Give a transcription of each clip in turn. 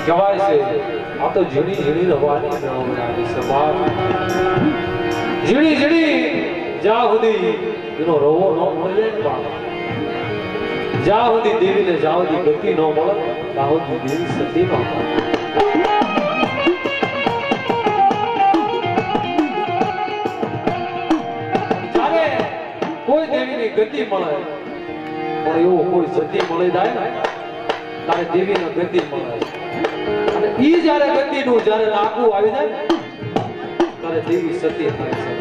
કહેવાય છે આ તો ઝીણી ઝીણી રવાની બનાવી સમાન ઝીણી ઝીણી જ્યાં સુધી એનો રવો ન મળે જ્યાં સુધી દેવીને જ્યાં સુધી ગતિ ન મળે ત્યાં સુધી દેવી સતી ન જ્યારે કોઈ દેવીની ગતિ મળે પણ એવો કોઈ સતી મળી જાય ને ત્યારે દેવીને ગતિ મળે અને ઈ જ્યારે ગતિનું જ્યારે લાગુ આવી જાય ત્યારે દેવી સતી થાય છે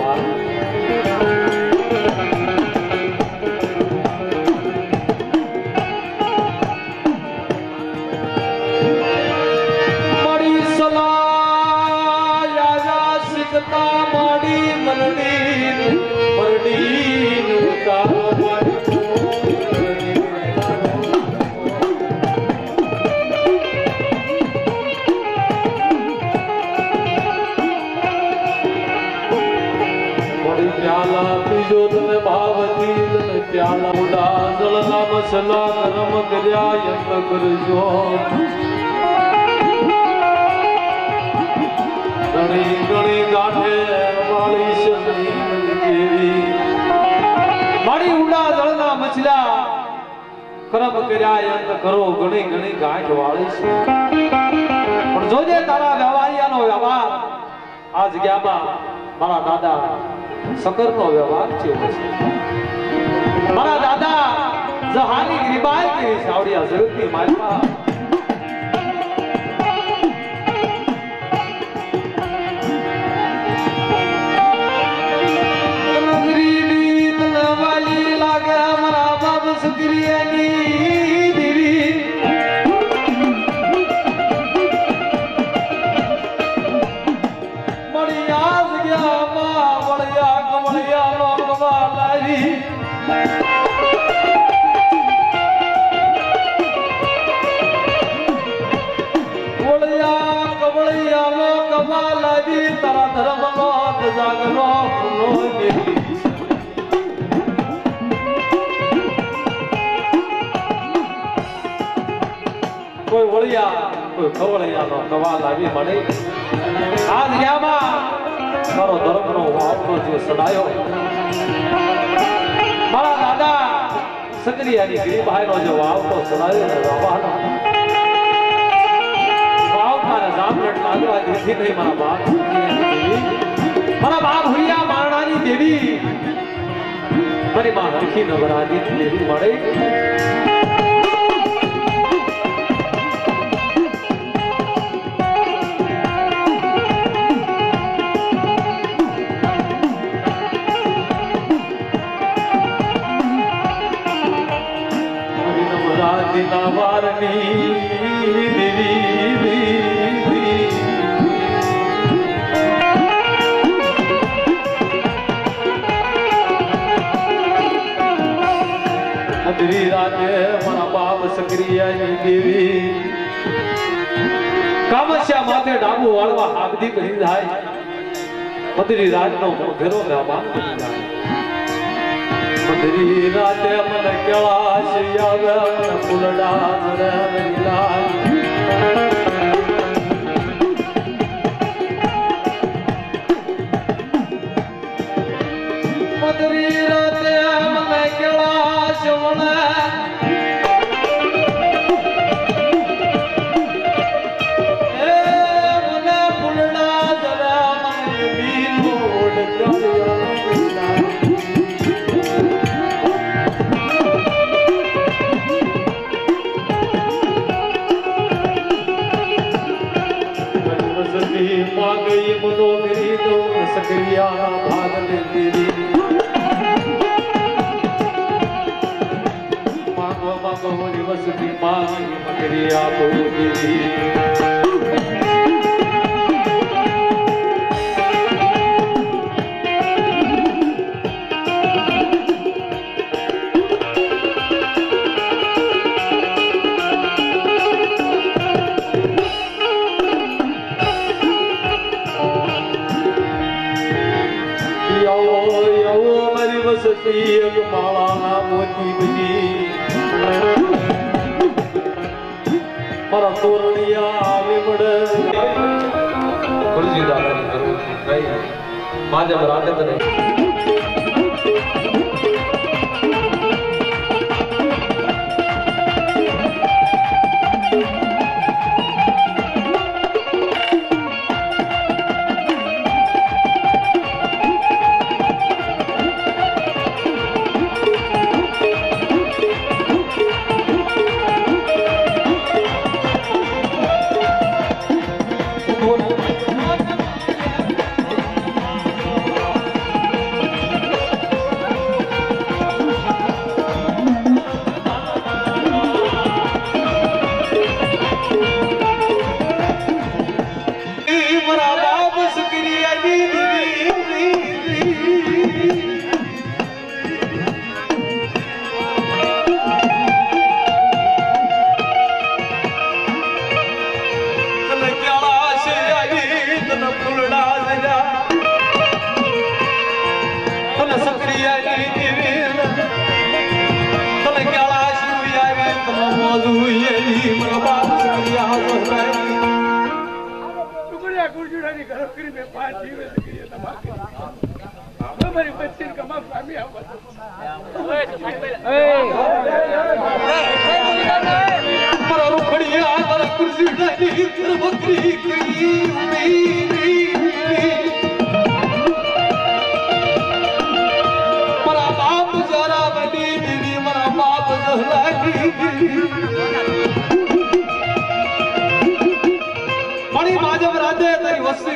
મળી સલા યાજા સિકતા માડી મરડી મરડી પ્યાલા પીજો તમે ભાવથી તમે પ્યાલા ઉડા જળના મસલા ગરમ કર્યા યંત કરજો ઘણી ઘણી ગાંઠે વાળી શની દેવી મારી ઉડા જળના મસલા ગરમ કર્યા યંત કરો ઘણી ઘણી ગાંઠ વાળી છે પણ જોજે તારા વ્યવહારિયાનો વ્યવહાર આ જગ્યામાં મારા દાદા સકરનો વ્યવહાર છે મારા દાદા જહાની ગરીબાઈ કે સાવડિયા જગતની માલપા તનગરીની તનવાલી લાગે મારા બાપ સકરિયાની દેવી મળ્યા જગ્યામાં મળ્યા લોકવા લાવી વળિયા કવળિયા લોકવા લાવી તારા ધર્મનો જાગનો ફૂલો દેવી કોઈ વળિયા કોઈ કવળિયાનો કવા લાવી મળે આ દરિયામાં મારો ધર્મનો વાવનો જે સડાયો મારા દાદા સકરિયાની ગરીબાઈનો જે વાવનો સડાયો ને વાવના જામલટ લાગવા દીધી નહીં મારા બાપ હુરિયા મારણાની દેવી મારી માં હરખી નવરાની દેવી મળે વારની અધરી રાતે મારા બાપ સકરિયાની દેવી કામસ્યા માથે ડાબુ વાળવા હાગદી કરી જાય અધરી રાતનો ઘેરો મહેમાન બની જાય અધરી રાતે મને કેળાશ આવે મને ફૂલડા જરે લાલ અધરી રાતે મને કેળાશ વણે મને ફૂલડા જરે મને બીલોડ કર્યા गई मनोगरी तो सकरिया भाग लेती मांगो मांगो होली वसती मांगी मगरिया बोली माला मोती बजी મારા તોરણિયા લીમડે ગુરુજી દાદાની જરૂર કઈ માજબ રાતે તને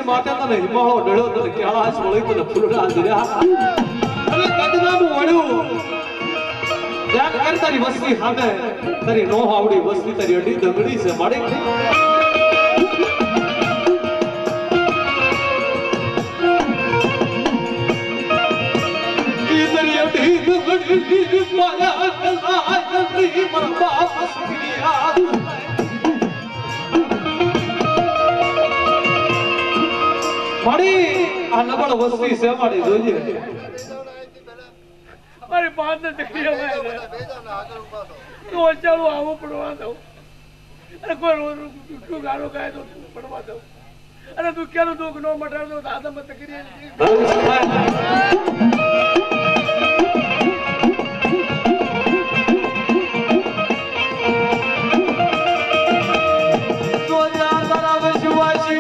माता तने हिमाळो डळो तने कैलाश वळी तने फुलड़ा दिया अरे कदनामु वळ्यो जाग कर तारी वस्ती हामे तारी नो आवडी वस्ती तारी अडी दगडी से माडी की तारी अडी दगडी माया कला करी मर बाप सकिया माड़ी आ नबळ वस्ती से माड़ी जोजी अरे बात न दिखियो मैं तो चलो आवो पड़वा दो अरे कोई गारो गाय तो पड़वा दो अरे तू क्या दो नो मटर दो दादा मत करिए तो जा तारा विश्वासी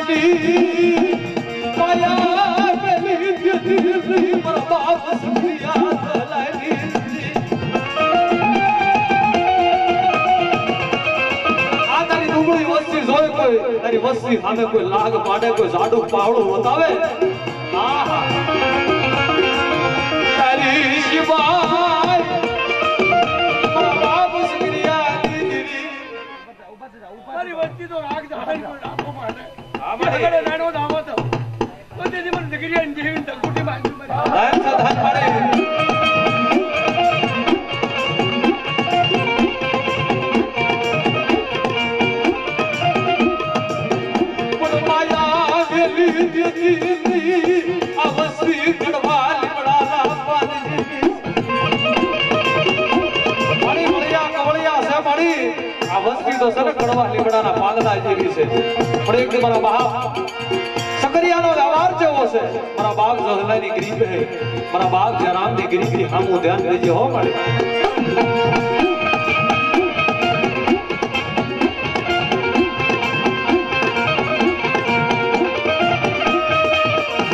तारी वस्ती सामे कोई लाग पाड़े कोई जाडू पावड़ो बतावे आहा तारी शिवाय बाप सुक्रिया दीदी तारी वस्ती तो राग जान को डाको माने अगले नानो दावो तो तेजी मन डिग्री इंजीनियरिंग तक कुटी मांजू मरे धन से धन पड़े तो सर कड़वा लीमड़ा पागला जेवी से पण एक मारा बाप सकरिया नो व्यवहार जेवो से मारा बाप जोहला नी गरीब है मारा बाप जराम नी गरीबी हमो ध्यान देजे हो मारे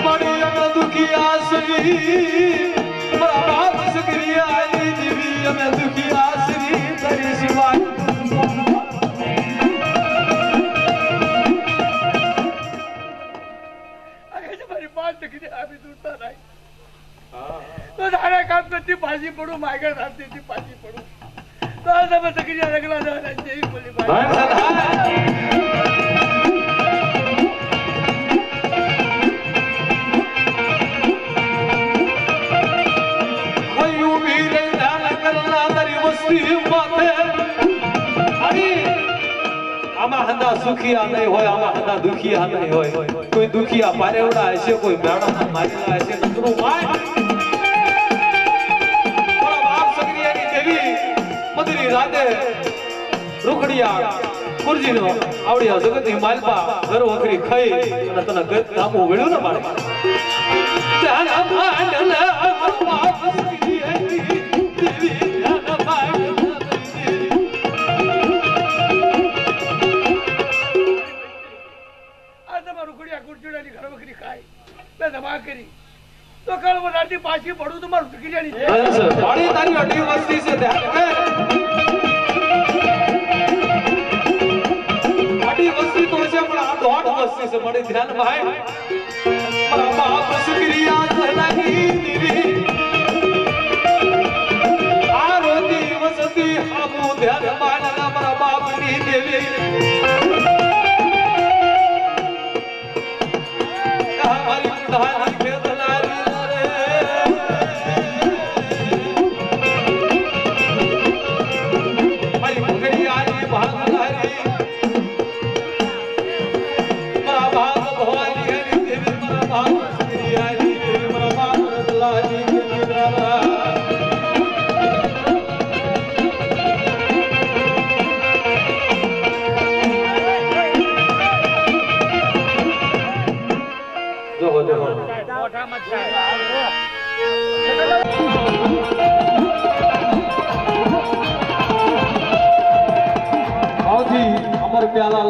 बड़ी दुखिया सरी मारा बाप सकरिया नी देवी में दुखिया सरी तेरी शिवाय तो सारा काम करती पाजी पड़ू माइगर साथी थी पाजी पड़ू तो सब तकरिया रगला जा रही बोली कोई उम्मीद ना करना तेरी मस्ती बाते अरे आमा हंदा सुखिया नहीं होय आमा हंदा दुखिया नहीं होय कोई दुखिया पारेवड़ा ऐसे कोई मेड़ा ना मारेला ऐसे नजरो माय बड़ा बाप सकरिया की देवी मदरी राधे रुखड़िया ગુરુજી નો આવડી આ જગત ની માલપા ઘર વખરી ખાઈ અને તને ગત ધામો વેળ્યો ને મારે ધ્યાન માંડલ બાપ સુખી હતી દેવી ધ્યાન માંડલ આ તમારું ગુડિયા ગુરજુડાની ઘર વખરી ખાય મેં દવા કરી તો કાલ વરાટી પાછી પડું તો મારું ટકી જાણી પાડી તારી અડી વસ્તી છે ધ્યાન કર અડી વસ્તી તો છે પણ આ દોઢ વસ્તી છે મારી ધ્યાન ભાઈ મારા બાપ સુખિયા થનાની દીવી આ રોતી વસતી હામુ ધ્યાન માના મારા બાપની દેવી મારી પ્રધાન ખેતલારી अमर प्याला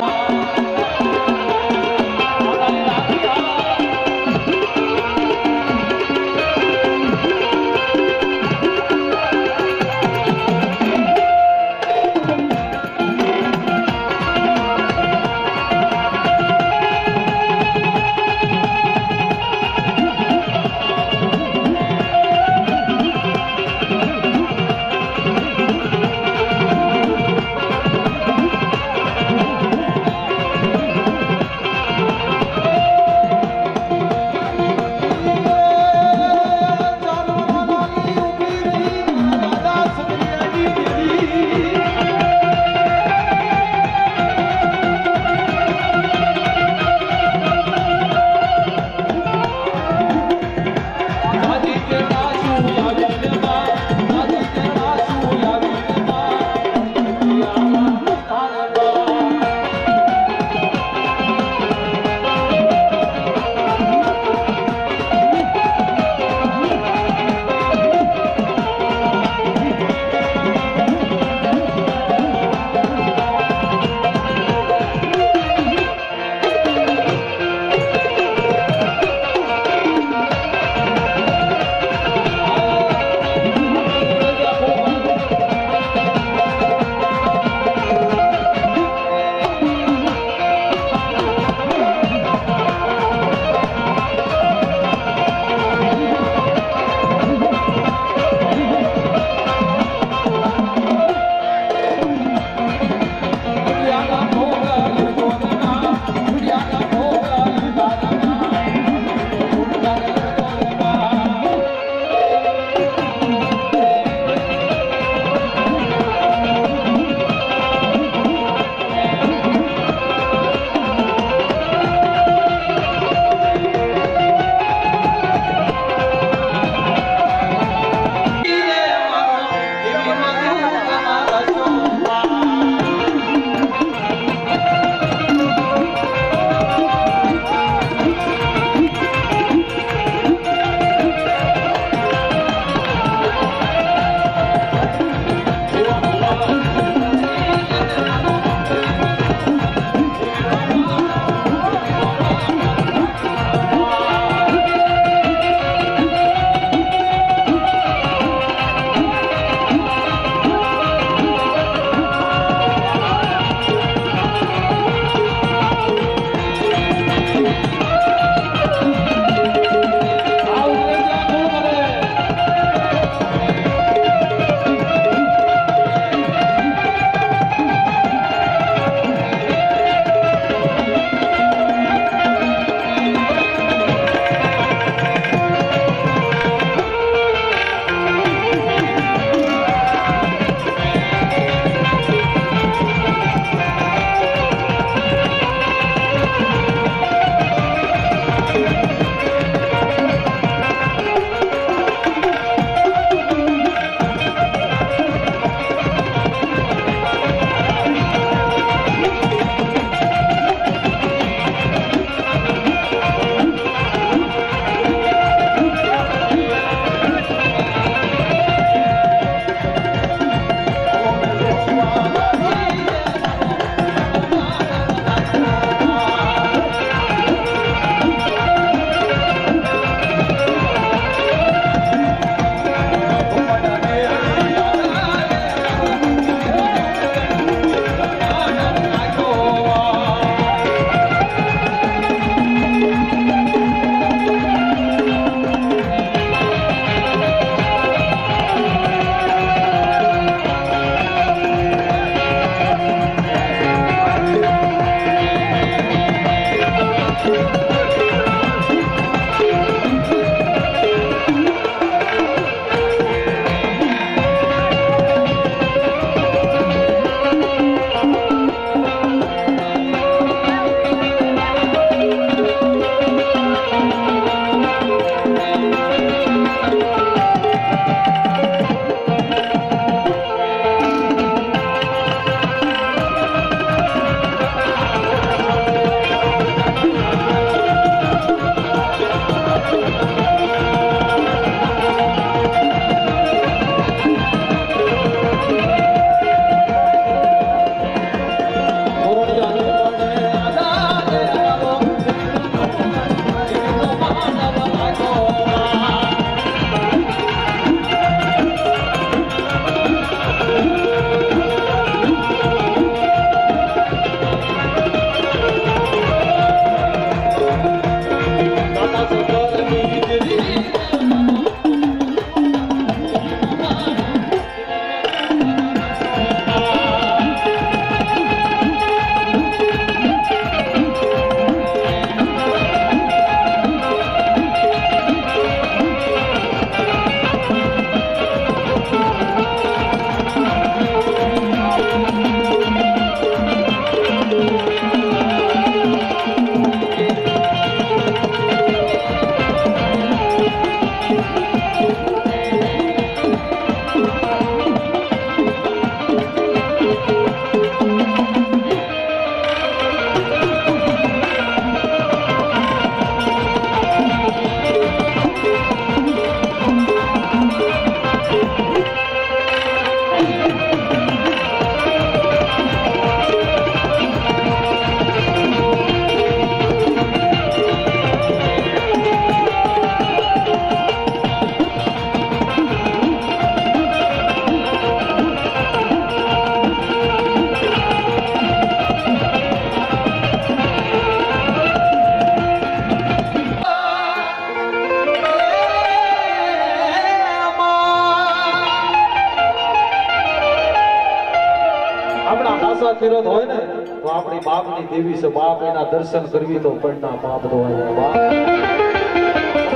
કર્યો હોય ને તો આપણી બાપની દેવી છે બાપ એના દર્શન કરવી તો પણના પાપ ધોવાઈ જાય બાપ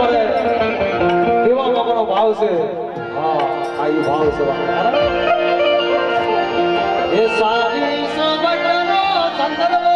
અરે કેવા બાબાનો ભાવ છે હા આ ઈ ભાવ છે એ સારી સવટનો સંદર્ભ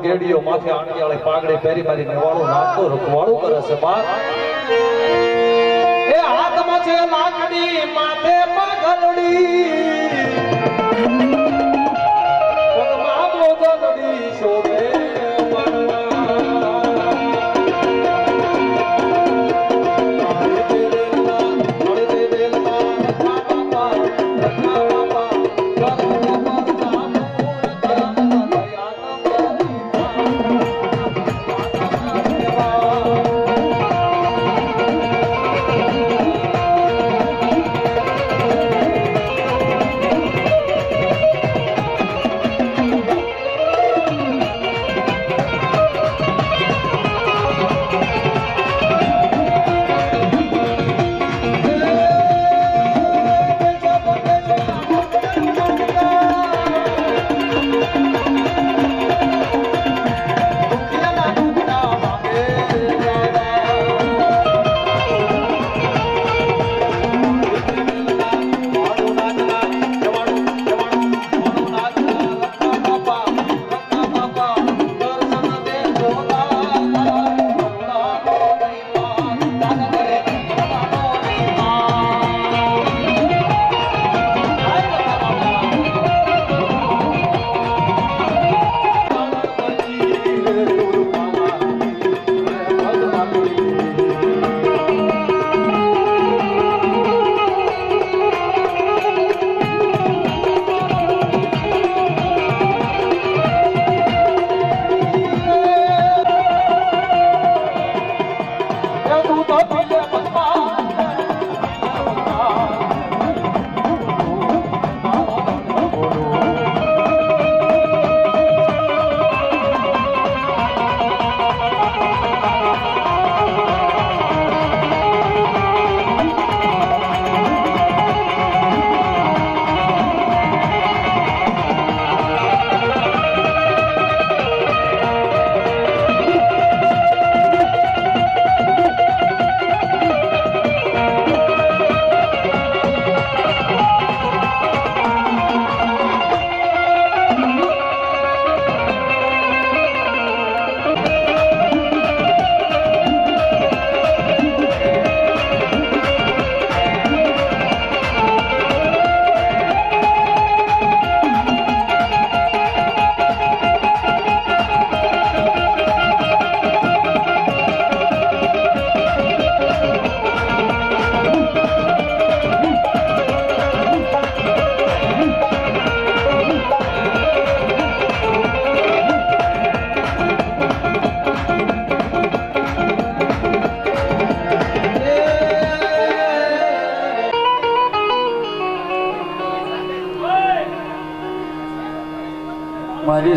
ગેડીઓ માથે આંડિયાળી પાઘડી પહેરી મારી નેવાળો નાચતો રખવાળું કરે છે બા એ હાથમાં છે લાકડી માથે પાઘડી પગમાં બોધડી શોભે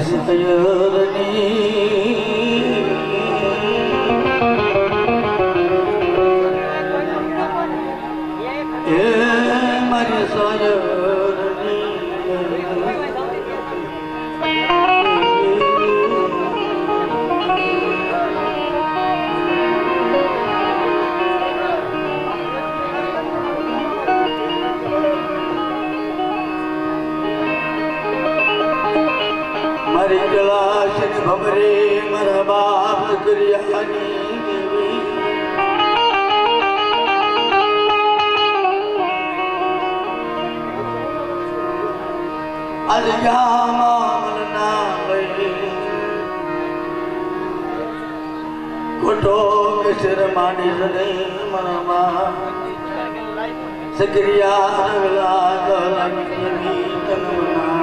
સયરની એ મારી સયરની મારી કલાશ ભમરે મારા બાપ કર્યાની દેવી આજે ગામમાં ના લઈ ખોટો કેસર માની સને મારા સક્રિયા નગલા દલાની તનમના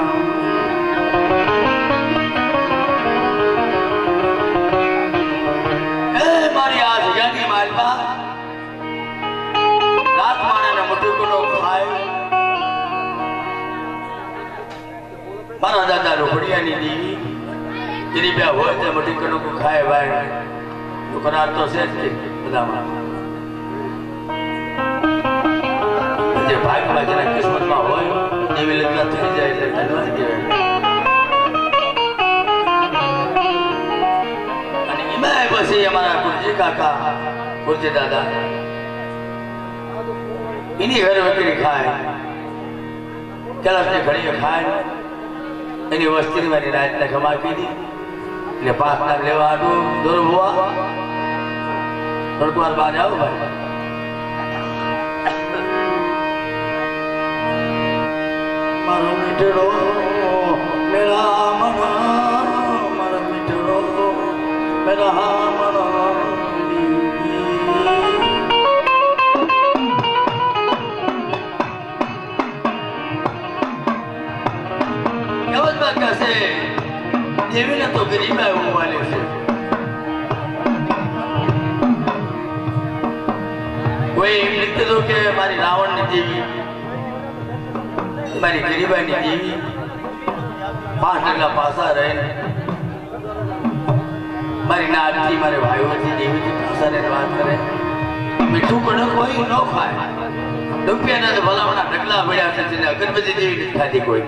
મારી આ જગ્યાની માલમાં રાત માણેને મુઠુકનો ખાય મારા દાદા રોકડિયાની દેવી જેની બે હોય તે મુઠુકનો ખાય ભાઈ દુકાન તો છે જ બધામાં જે ભાગમાં જેના કિસ્મતમાં હોય એવી લગ્ન થઈ જાય એટલે ધન્યવાદ કહેવાય પછી અમારા ગુરજી કાકા ગુરજી દાદા એની ઘરે વકીલી ખાય કલાશની ઘડીએ ખાય એની વસ્તીની મારી રાતને ખમા કીધી એટલે પાસના લેવા આટું દોર હોવા થોડુંક વાર બહાર આવો ભાઈ મારો મીઠડો મેરા મના મારા મીઠડો મેરા દેવીને તો ગરીબ એવું માને છે કોઈ એમ લીધે તો કે મારી રાવણની દેવી મારી ગરીબાની દેવી 5 ડગલા પાસા રહીને મારી નાથી મારે ભાઈઓથી દેવીથી પાસાને વાત કરે મીઠું કડક હોય ન ખાય રૂપિયાના તો ભલામણા ડગલા પડ્યા છે તેને અગરબત્તી દેવી ખાધી કોઈ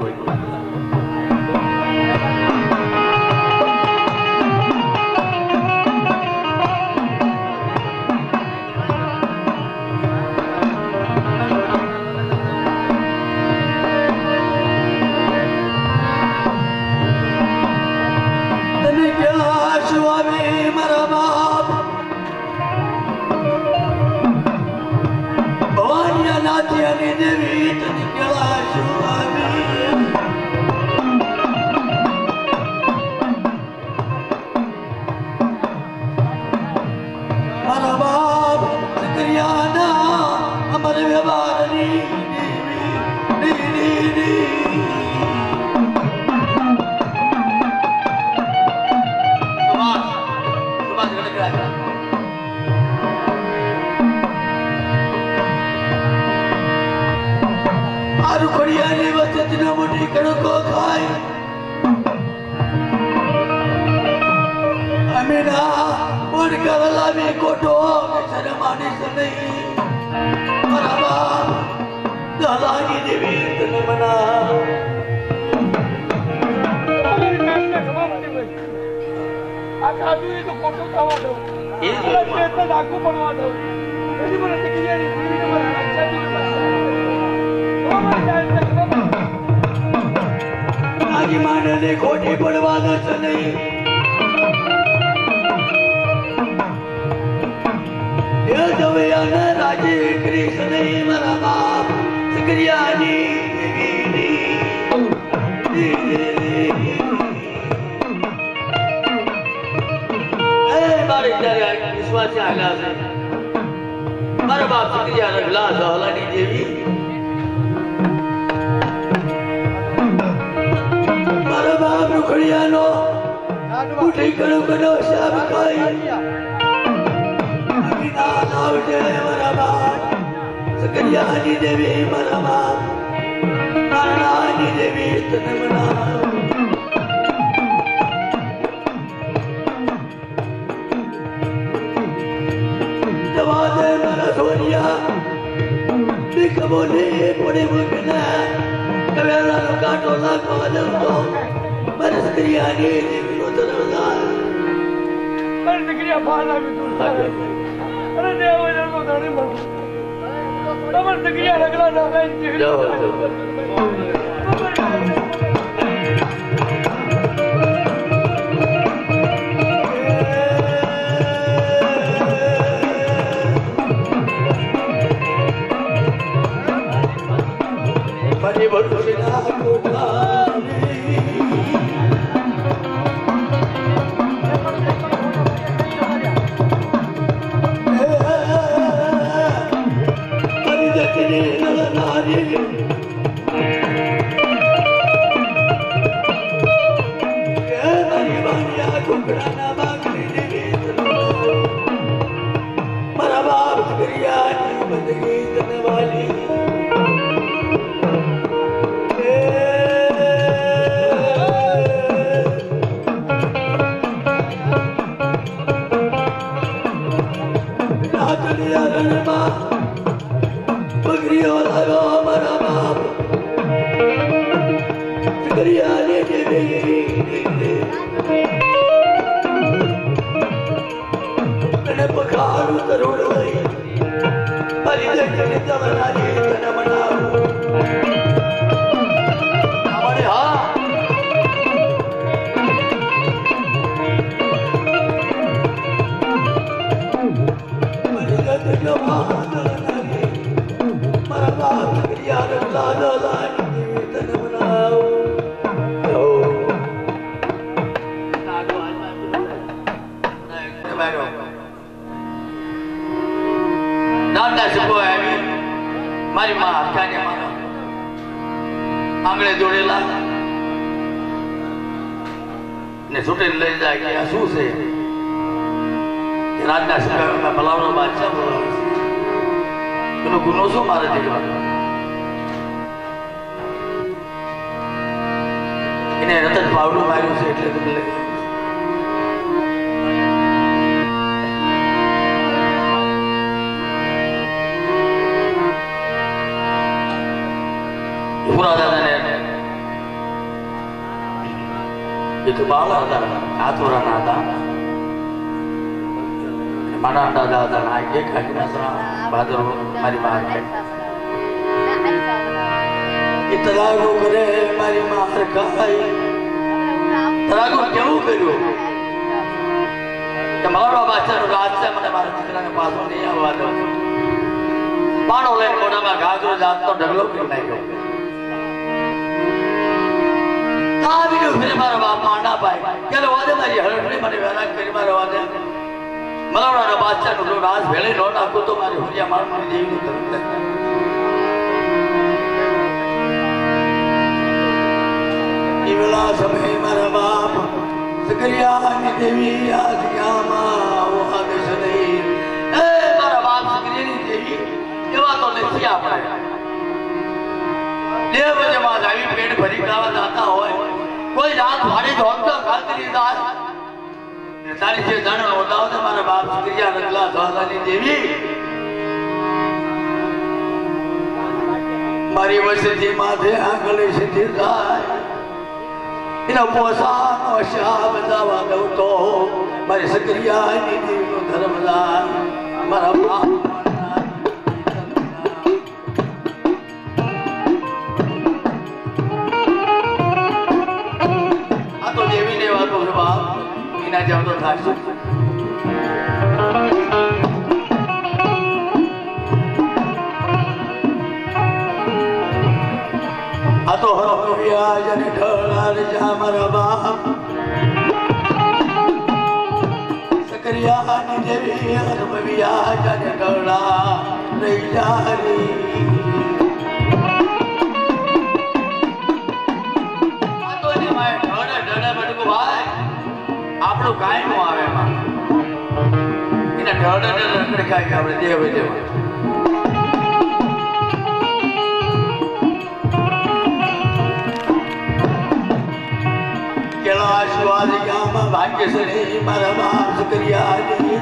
खोटी पड़वा नहीं राजे कृष्ण मरा बाप सिकरियानी विश्वास मारा बाप सिकरिया रगला दहलानी देवी मारा बाप रुखड़िया नो उठी करो करो शाम खाई मारा बाप सिकरियानी देवी मारा बाप नारायणी देवी तन मना छोरिया देख बोले पड़े मुकना कबेला काटो लाखो तो बरस क्रिया ने नो दरवाजा अरे क्रिया फाला भी तू अरे देव ने को दाने मर तमर क्रिया लगला ना मैं जाओ बड़ी बड़ुना कोठारी बड़ी दकनी नारी ये बड़ी बानिया कुकड़ा ना बागली देवी मरा बाप करिया बंदगी करने वाली મારી માં હરખાને મારો આંગળે જોડેલા ને છૂટીને લઈ જાય કે આ શું છે રાજના સમયમાં ભલાવનો બાદશાહ બોલાવે છે એનો ગુનો શું મારે દીકરા એને રતન પાવડું માર્યું છે એટલે તમે લઈ itu bawa ada aturan ada mana ada naik kaki nasra badur mari bahar itu lagu kere mari mahar kai lagu क्यों करो તમારો બાદશાહ નો રાજ છે મને મારા દીકરાને પાછો નહીં આવવા દો પાણો લઈને કોડામાં ગાજરો જાતનો ઢગલો કરી નાખ્યો તાવીનો ફેરે મારા બાપ માંડા પાય કે વાદે મારી હરડને મને વેરા કરી મારા વાદે મલાવડાનો બાદશાહ નો રાજ ભેળે નો નાખો તો મારી હુરિયા માર મારી દેવી નું તરફ ઈવલા સમય મારા બાપ સકરિયા ની દેવી આજ ગામા ઓ આદેશ નહીં એ મારા બાપ સકરિયા ની દેવી એવા તો નથી આપણે દેવ જમા આવી પેટ ભરી ખાવા જાતા હોય કોઈ રાત ભાડે ધોકતો ખાતરી દાસ તારી જે જાણ ઓદાવ તો મારા બાપ સકરિયા રગલા દાદાની દેવી મારી વસતી માથે આંગળી સીધી થાય એનો પોસાનો શાબ દાવા દઉં તો મારી સકરિયાની દેવીનો ધર્મદાન મારા બાપ આ તો દેવીને વાતો છે બાપ એના જેમ તો થાશે આ તો હરવ્યા જને ઠળાર જા મારા બાપ સકરિયાની દેવી હરવ્યા જને ઠળા રહી જારી આ તો ને માય ઠળે ઠળે બટકો ભાઈ આપણો કાઈ નો આવે માં એના ઠળે ઠળે ખાઈ આપણે દેવ દેવ कैलाशवादी गाम भाग्यश्री मारा बाप सकरिया देवी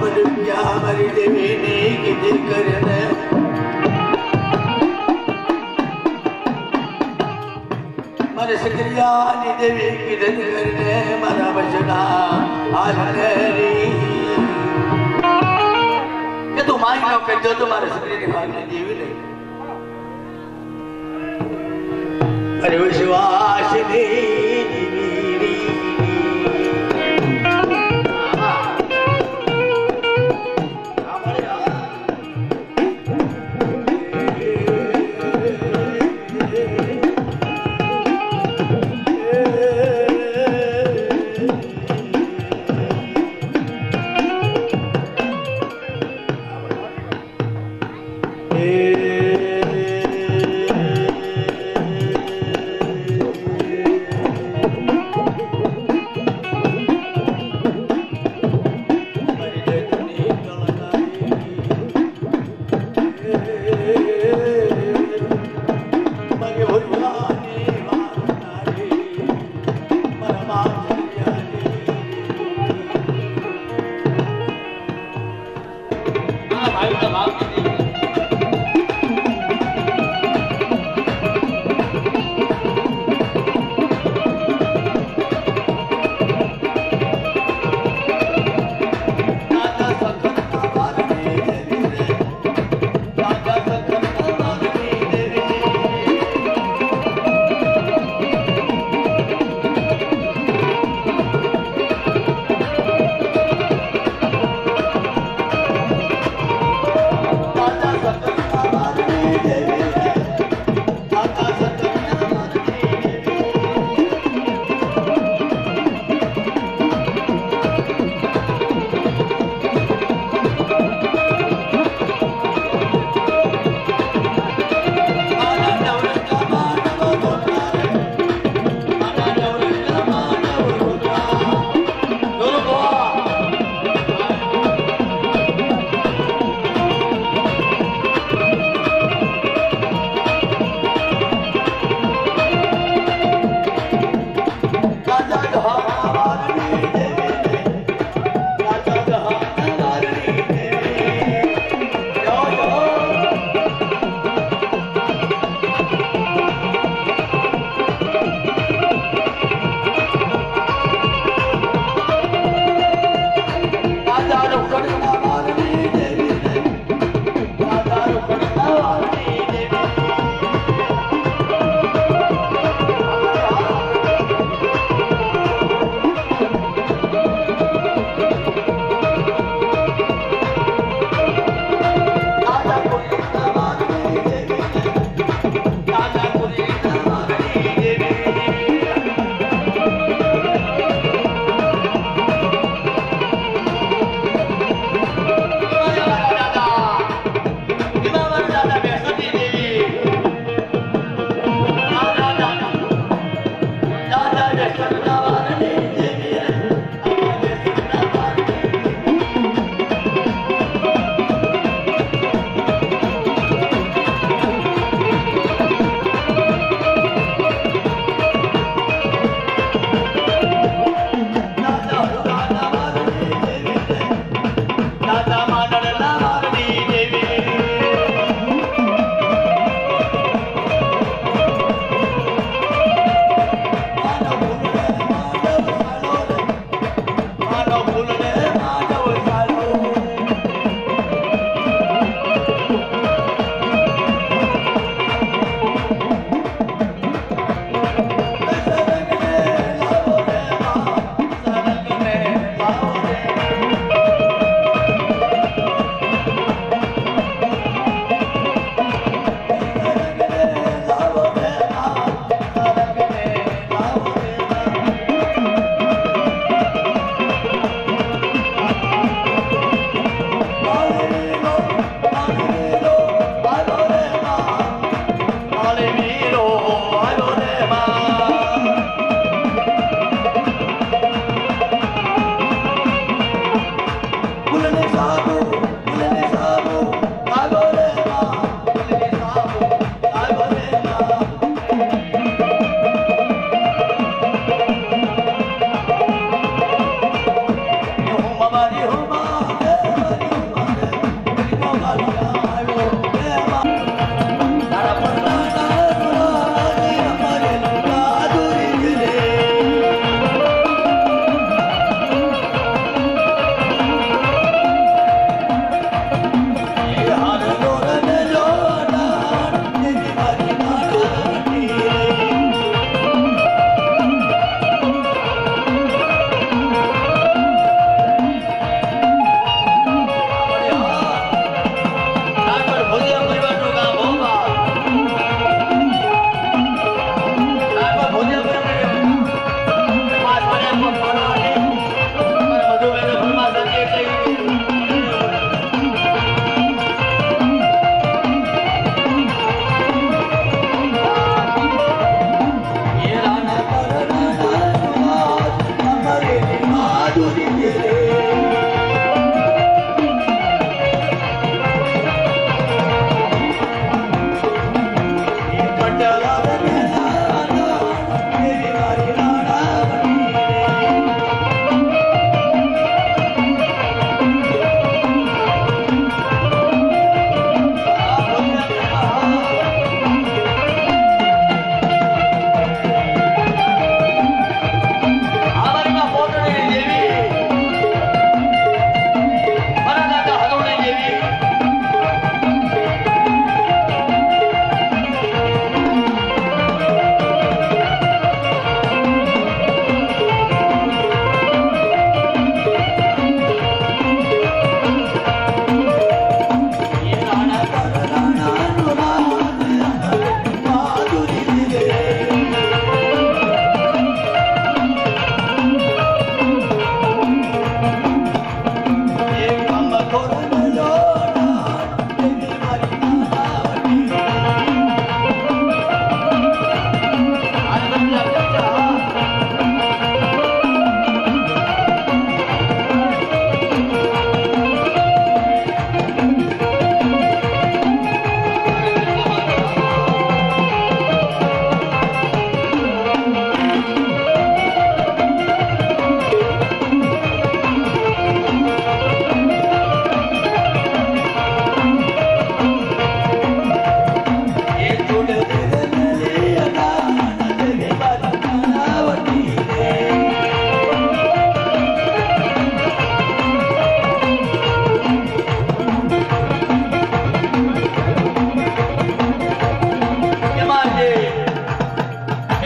मन क्या हमारी देवी ने किधर करने मारे सकरिया नी देवी किधर करने मारा बचना आज तेरी ये तो माई नो के जो तुम्हारे सकरिया की भाग ने देवी नहीं अरे विश्वास नहीं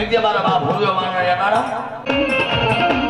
એક જે મારા બાપ ભૂલ્યો માનો યાર